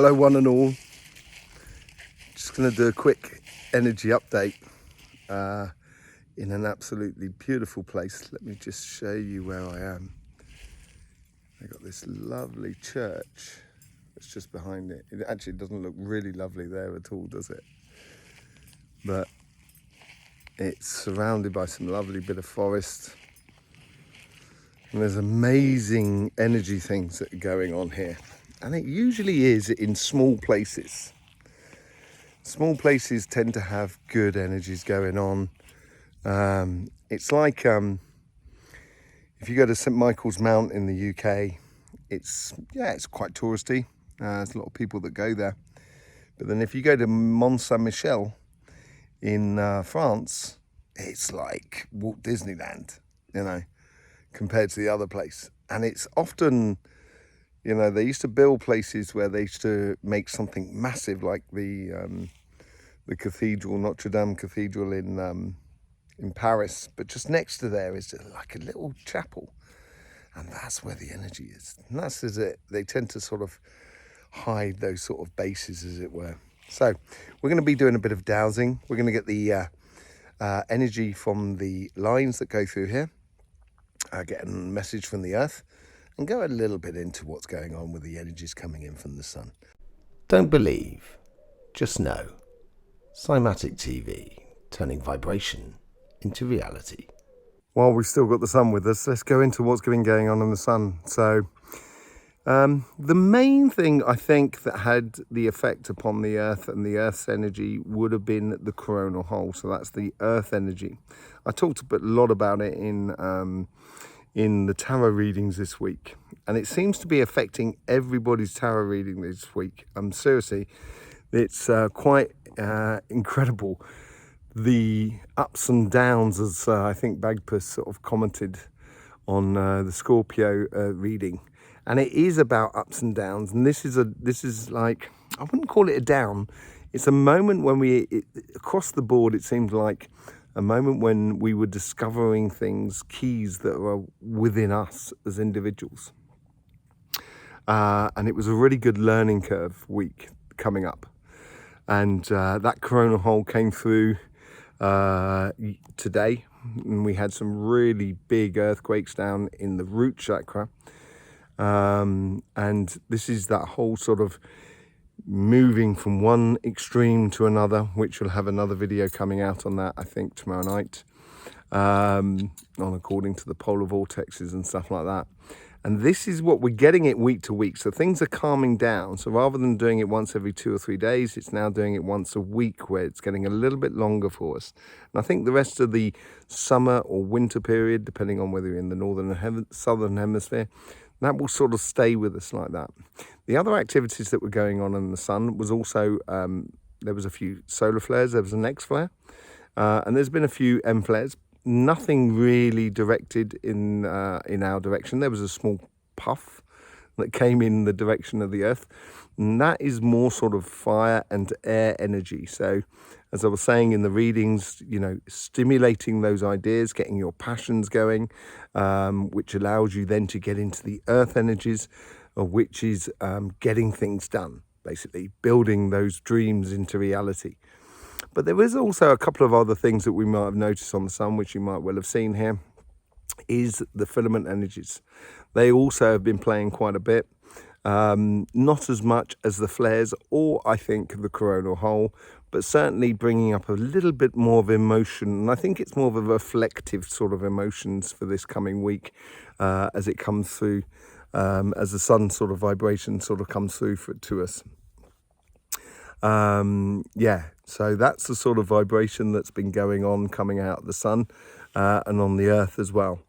Hello one and all. Just going to do a quick energy update in an absolutely beautiful place. Let me just show you where I am. I've got this lovely church that's just behind it. It actually doesn't look really lovely there at all, does it? But it's surrounded by some lovely bit of forest. And there's amazing energy things that are going on here. And it usually is in small places. Small places tend to have good energies going on. It's like if you go to St Michael's Mount in the UK, it's quite touristy. There's a lot of people that go there. But then if you go to Mont Saint-Michel in France, it's like Walt Disneyland, you know, compared to the other place. And it's often, you know, they used to build places where they used to make something massive, like the cathedral, Notre Dame Cathedral in Paris. But just next to there is like a little chapel, and that's where the energy is. And that's it. They tend to sort of hide those sort of bases, as it were. So we're going to be doing a bit of dowsing. We're going to get the energy from the lines that go through here, get a message from the earth, and go a little bit into what's going on with the energies coming in from the sun. Don't believe, just know. Cymatic TV, turning vibration into reality. While we've still got the sun with us, let's go into what's been going on in the sun. So the main thing I think that had the effect upon the earth and the earth's energy would have been the coronal hole. So that's the earth energy. I talked a lot about it in the tarot readings this week, and it seems to be affecting everybody's tarot reading this week. Seriously, it's quite incredible, the ups and downs, as I think Bagpuss sort of commented on the Scorpio reading. And it is about ups and downs, and this is like, I wouldn't call it a down. It's a moment when across the board, it seemed like a moment when we were discovering things, keys that are within us as individuals. And it was a really good learning curve week coming up. And that coronal hole came through today, and we had some really big earthquakes down in the root chakra. And this is that whole sort of moving from one extreme to another, which will have another video coming out on that, I think, tomorrow night, on according to the polar vortexes and stuff like that. And this is what we're getting it week to week. So things are calming down. So rather than doing it once every 2 or 3 days, it's now doing it once a week, where it's getting a little bit longer for us. And I think the rest of the summer or winter period, depending on whether you're in the northern or southern hemisphere, that will sort of stay with us like that. The other activities that were going on in the sun was also, there was a few solar flares, there was an X flare, and there's been a few M flares. Nothing really directed in our direction. There was a small puff that came in the direction of the earth, and that is more sort of fire and air energy. So as I was saying in the readings, you know, stimulating those ideas, getting your passions going, which allows you then to get into the earth energies, which is getting things done, basically building those dreams into reality. But there is also a couple of other things that we might have noticed on the sun, which you might well have seen here, is the filament energies. They also have been playing quite a bit, not as much as the flares or I think the coronal hole, but certainly bringing up a little bit more of emotion. And I think it's more of a reflective sort of emotions for this coming week as it comes through, as the sun sort of vibration sort of comes through to us. So that's the sort of vibration that's been going on, coming out of the sun and on the earth as well.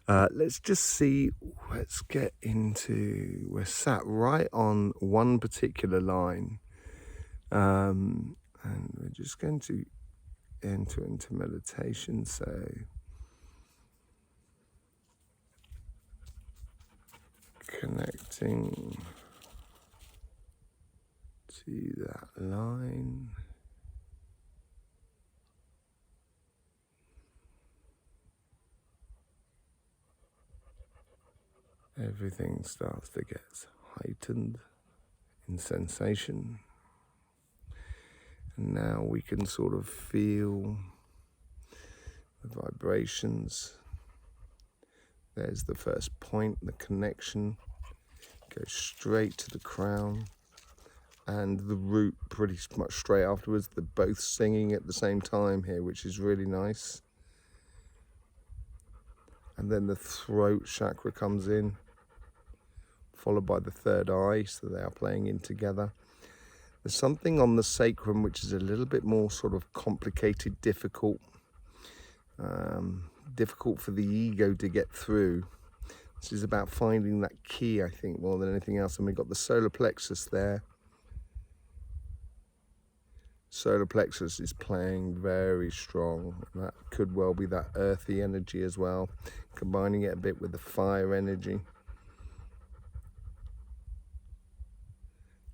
Let's just see, let's get into, we're sat right on one particular line, and we're just going to enter into meditation. So connecting to that line. Everything starts to get heightened in sensation. And now we can sort of feel the vibrations. There's the first point, the connection. Goes straight to the crown and the root pretty much straight afterwards. They're both singing at the same time here, which is really nice. And then the throat chakra comes in, followed by the third eye, so they are playing in together. There's something on the sacrum which is a little bit more sort of complicated, difficult for the ego to get through. This is about finding that key, I think, more than anything else. And we've got the solar plexus there. Solar plexus is playing very strong. That could well be that earthy energy as well, combining it a bit with the fire energy.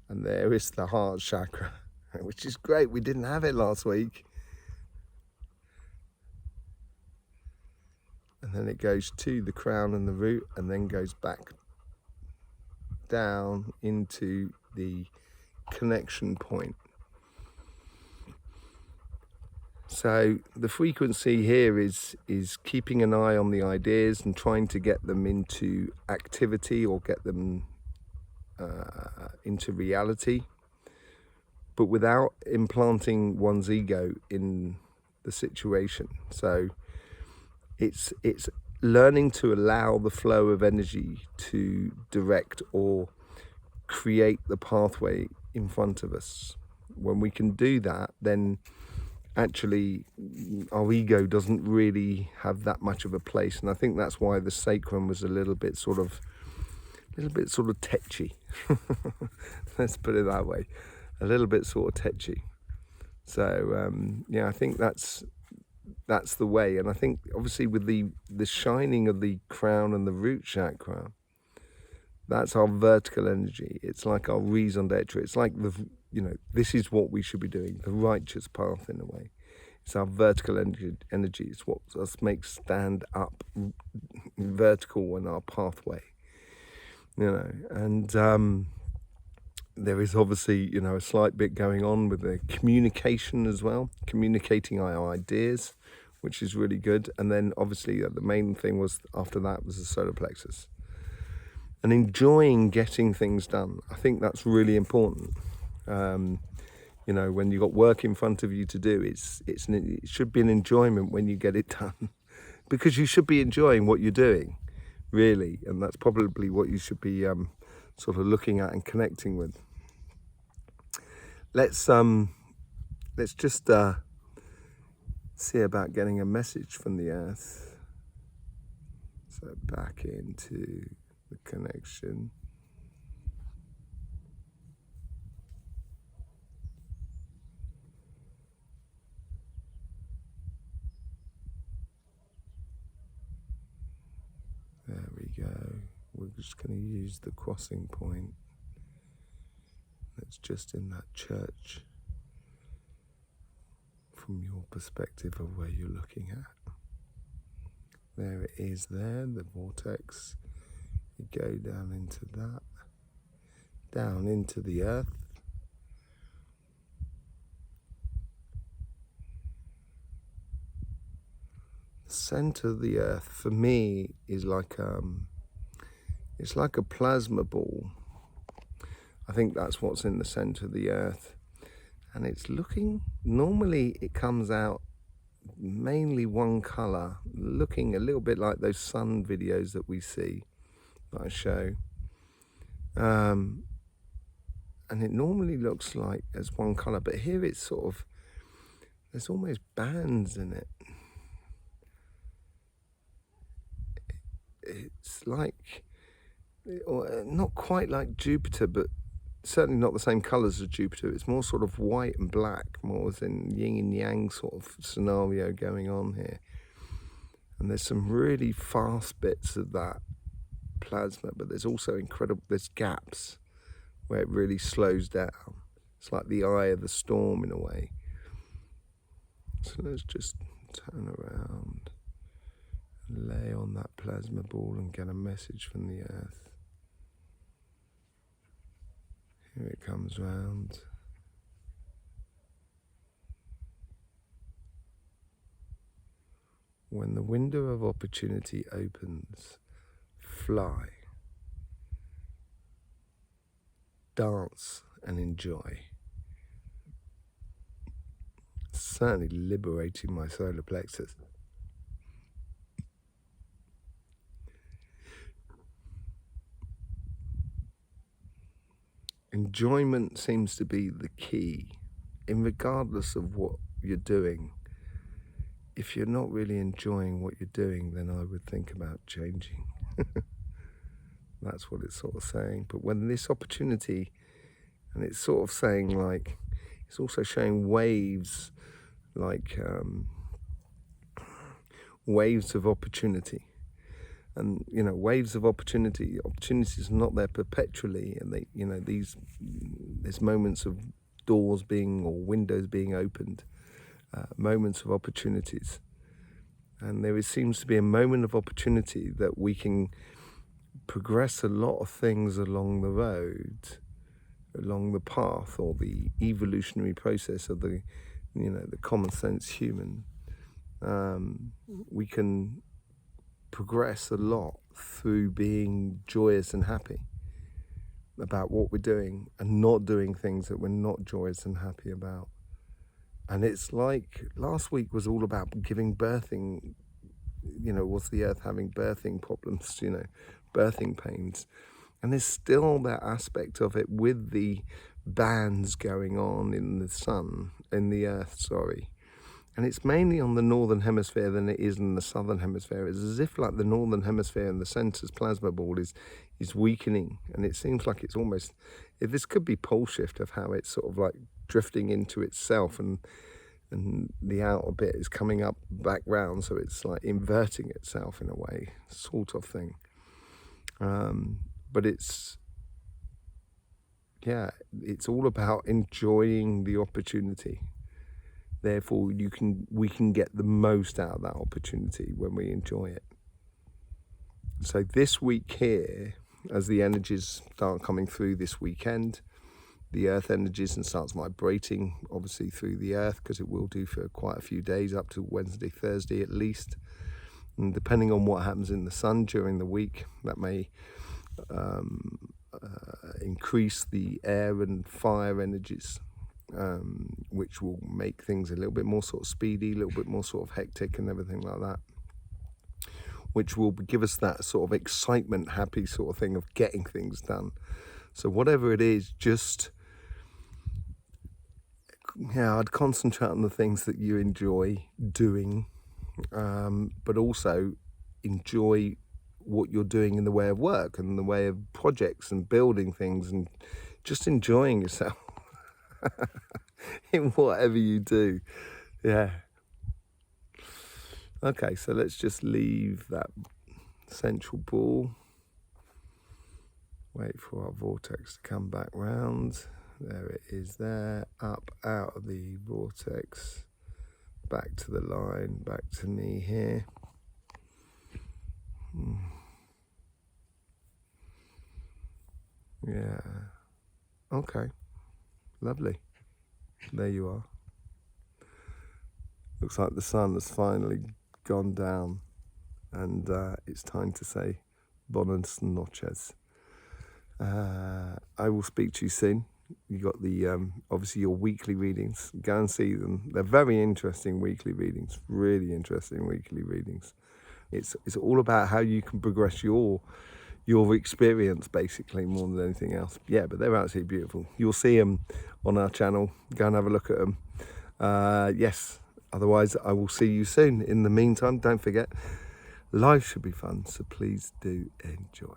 And there is the heart chakra, which is great. We didn't have it last week. And then it goes to the crown and the root, and then goes back down into the connection point. So the frequency here is keeping an eye on the ideas and trying to get them into activity or get them into reality, but without implanting one's ego in the situation. So it's learning to allow the flow of energy to direct or create the pathway in front of us. When we can do that, then actually our ego doesn't really have that much of a place. And I think that's why the sacrum was a little bit sort of tetchy. Let's put it that way. A little bit sort of tetchy. So yeah, I think that's the way. And I think obviously with the shining of the crown and the root chakra, that's our vertical energy. It's like our raison d'etre. It's like this is what we should be doing, the righteous path in a way. It's our vertical energy. It's what us makes stand up vertical in our pathway. And there is obviously, a slight bit going on with the communication as well, communicating our ideas, which is really good. And then obviously the main thing was after that was the solar plexus. And enjoying getting things done. I think that's really important. When you've got work in front of you to do, it should be an enjoyment when you get it done, because you should be enjoying what you're doing, really. And that's probably what you should be sort of looking at and connecting with. Let's just see about getting a message from the earth. So back into the connection. There we go. We're just going to use the crossing point. That's just in that church from your perspective of where you're looking at. There it is there, the vortex. You go down into that, down into the earth. The center of the earth for me is like it's like a plasma ball. I think that's what's in the center of the earth. And it's looking, normally it comes out mainly one color, looking a little bit like those sun videos that we see, that I show. And it normally looks like as one color, but here it's sort of, there's almost bands in it. It's like, not quite like Jupiter, but certainly not the same colours as Jupiter. It's more sort of white and black, more as in yin and yang sort of scenario going on here. And there's some really fast bits of that plasma, but there's also there's gaps where it really slows down. It's like the eye of the storm in a way. So let's just turn around and lay on that plasma ball and get a message from the earth. Here it comes round. When the window of opportunity opens, fly, dance and enjoy. Certainly liberating my solar plexus. Enjoyment seems to be the key, in regardless of what you're doing. If you're not really enjoying what you're doing, then I would think about changing. That's what it's sort of saying. But when this opportunity, and it's sort of saying like, it's also showing waves, like waves of opportunity. And, you know, waves of opportunity, opportunities are not there perpetually. And they, you know, there's moments of doors being, or windows being opened, moments of opportunities. And there seems to be a moment of opportunity that we can progress a lot of things along the road, along the path, or the evolutionary process of the, you know, the common sense human. We can progress a lot through being joyous and happy about what we're doing, and not doing things that we're not joyous and happy about. And it's like last week was all about giving birthing, you know, was the earth having birthing problems, you know, birthing pains. And there's still that aspect of it with the bands going on in the sun, in the earth, sorry. And it's mainly on the northern hemisphere than it is in the southern hemisphere. It's as if like the northern hemisphere in the centre's plasma ball is weakening. And it seems like it's almost, if this could be pole shift of how it's sort of like drifting into itself, and the outer bit is coming up back round, so it's like inverting itself in a way, sort of thing. But it's, yeah, it's all about enjoying the opportunity. Therefore, we can get the most out of that opportunity when we enjoy it. So this week here, as the energies start coming through this weekend, the earth energies, and starts vibrating obviously through the earth, because it will do for quite a few days, up to Wednesday, Thursday at least. And depending on what happens in the sun during the week, that may increase the air and fire energies, which will make things a little bit more sort of speedy, a little bit more sort of hectic and everything like that, which will give us that sort of excitement, happy sort of thing of getting things done. So whatever it is, just, yeah, I'd concentrate on the things that you enjoy doing, but also enjoy what you're doing in the way of work and the way of projects and building things, and just enjoying yourself in whatever you do. Yeah. Okay, so let's just leave that central ball. Wait for our vortex to come back round. There it is there. Up out of the vortex. Back to the line. Back to me here. Yeah. Okay. Lovely. There you are. Looks like the sun has finally gone down, and it's time to say buenas noches. I will speak to you soon. You got the obviously your weekly readings. Go and see them. They're very interesting weekly readings. Really interesting weekly readings. It's all about how you can progress your experience, basically, more than anything else. Yeah, but they're absolutely beautiful. You'll see them on our channel. Go and have a look at them. Yes. Otherwise, I will see you soon. In the meantime, don't forget, life should be fun, so please do enjoy.